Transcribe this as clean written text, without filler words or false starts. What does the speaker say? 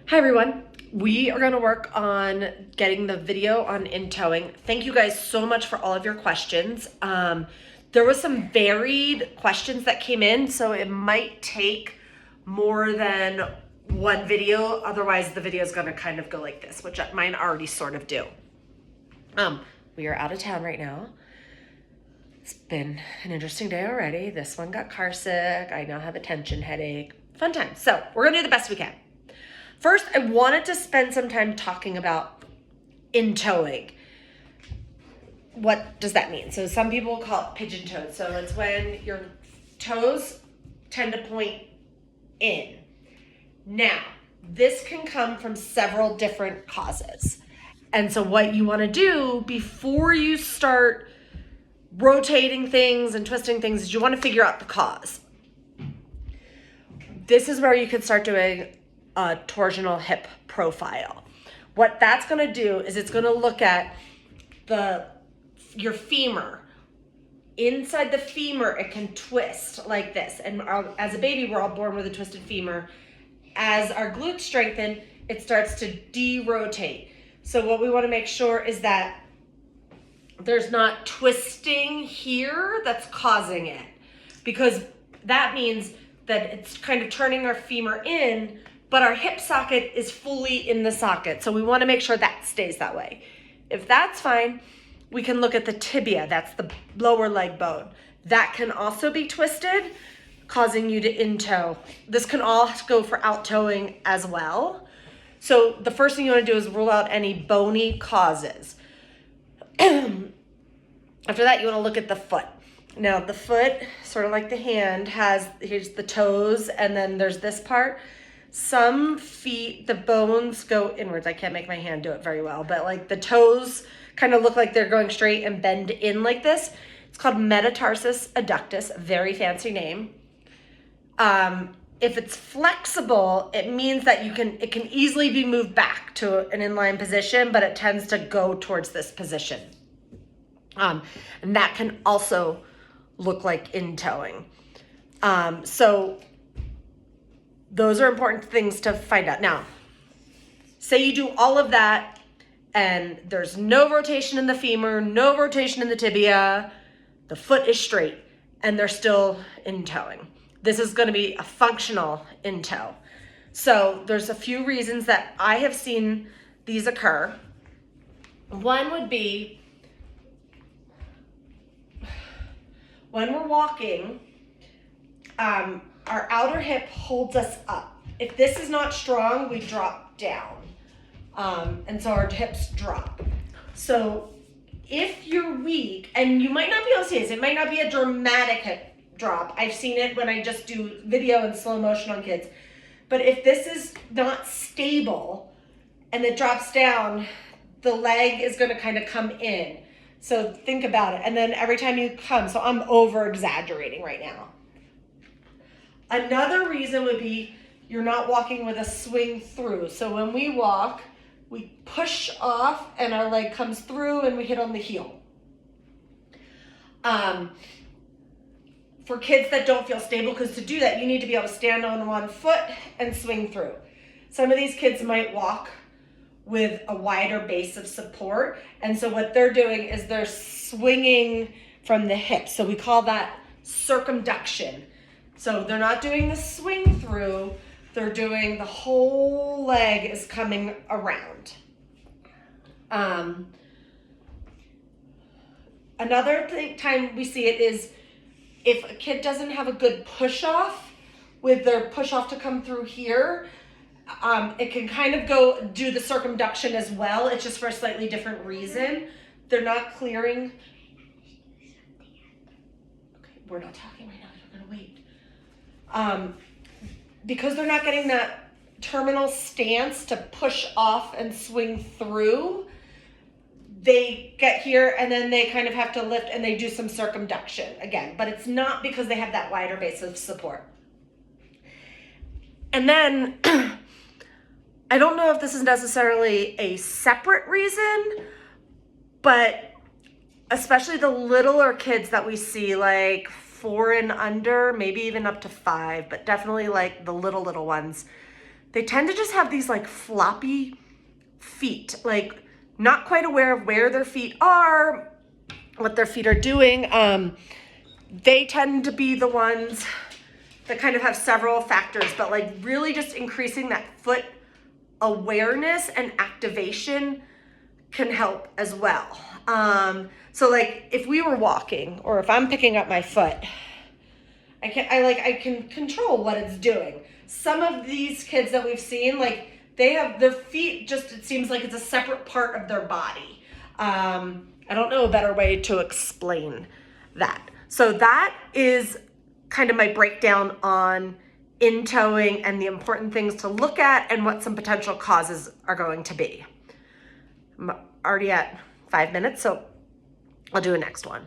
Hi everyone. We are going to work on getting the video on in-towing. Thank you guys so much for all of your questions. There was some varied questions that came in, so it might take more than one video. Otherwise, the video is going to kind of go like this, which mine already sort of do. We are out of town right now. It's been an interesting day already. This one got car sick. I now have a tension headache. Fun time. So we're going to do the best we can. First, I wanted to spend some time talking about in-towing. What does that mean? So some people call it pigeon-toed. So it's when your toes tend to point in. Now, this can come from several different causes. And so what you want to do before you start rotating things and twisting things is you want to figure out the cause. This is where you can start doing a torsional hip profile. What that's going to do is it's going to look at your femur. Inside the femur, it can twist like this. And as a baby, we're all born with a twisted femur. As our glutes strengthen, it starts to derotate. So what we want to make sure is that there's not twisting here that's causing it, because that means that it's kind of turning our femur in, but our hip socket is fully in the socket. So we want to make sure that stays that way. If that's fine, we can look at the tibia. That's the lower leg bone. That can also be twisted, causing you to in-toe. This can all go for out-towing as well. So the first thing you want to do is rule out any bony causes. After that, you want to look at the foot. Now the foot, sort of like the hand, here's the toes, and then there's this part. Some feet, the bones go inwards. I can't make my hand do it very well, but like the toes kind of look like they're going straight and bend in like this. It's called metatarsus adductus, very fancy name. If it's flexible, it means that it can easily be moved back to an inline position, but it tends to go towards this position. And that can also look like in-towing. So those are important things to find out. Now, say you do all of that and there's no rotation in the femur, no rotation in the tibia, the foot is straight, and they're still in-towing. This is going to be a functional in-tow. So there's a few reasons that I have seen these occur. One would be when we're walking, our outer hip holds us up. If this is not strong, we drop down. And so our hips drop. So if you're weak, and you might not be able to see this, it might not be a dramatic hip drop. I've seen it when I just do video in slow motion on kids. But if this is not stable and it drops down, the leg is going to kind of come in. So think about it. And then every time you come, so I'm over exaggerating right now. Another reason would be you're not walking with a swing through. So when we walk, we push off and our leg comes through and we hit on the heel. For kids that don't feel stable, because to do that, you need to be able to stand on one foot and swing through. Some of these kids might walk with a wider base of support. And so what they're doing is they're swinging from the hips. So we call that circumduction. So they're not doing the swing through, they're doing the whole leg is coming around. Another time we see it is if a kid doesn't have a good push off with their push off to come through here, it can kind of go do the circumduction as well. It's just for a slightly different reason. They're not clearing. Okay, we're not talking right now. We're gonna wait. Because they're not getting that terminal stance to push off and swing through, they get here and then they kind of have to lift and they do some circumduction again, but it's not because they have that wider base of support. And then I don't know if this is necessarily a separate reason, but especially the littler kids that we see, like 4 and under, maybe even up to 5, but definitely like the little ones, they tend to just have these like floppy feet, like not quite aware of where their feet are, what their feet are doing. They tend to be the ones that kind of have several factors, but like really just increasing that foot awareness and activation can help as well. So like if we were walking or if I'm picking up my foot, I can control what it's doing. Some of these kids that we've seen, like they have their feet just, it seems like it's a separate part of their body. I don't know a better way to explain that. So that is kind of my breakdown on in-toeing and the important things to look at and what some potential causes are going to be. I'm already at 5 minutes, so I'll do a next one.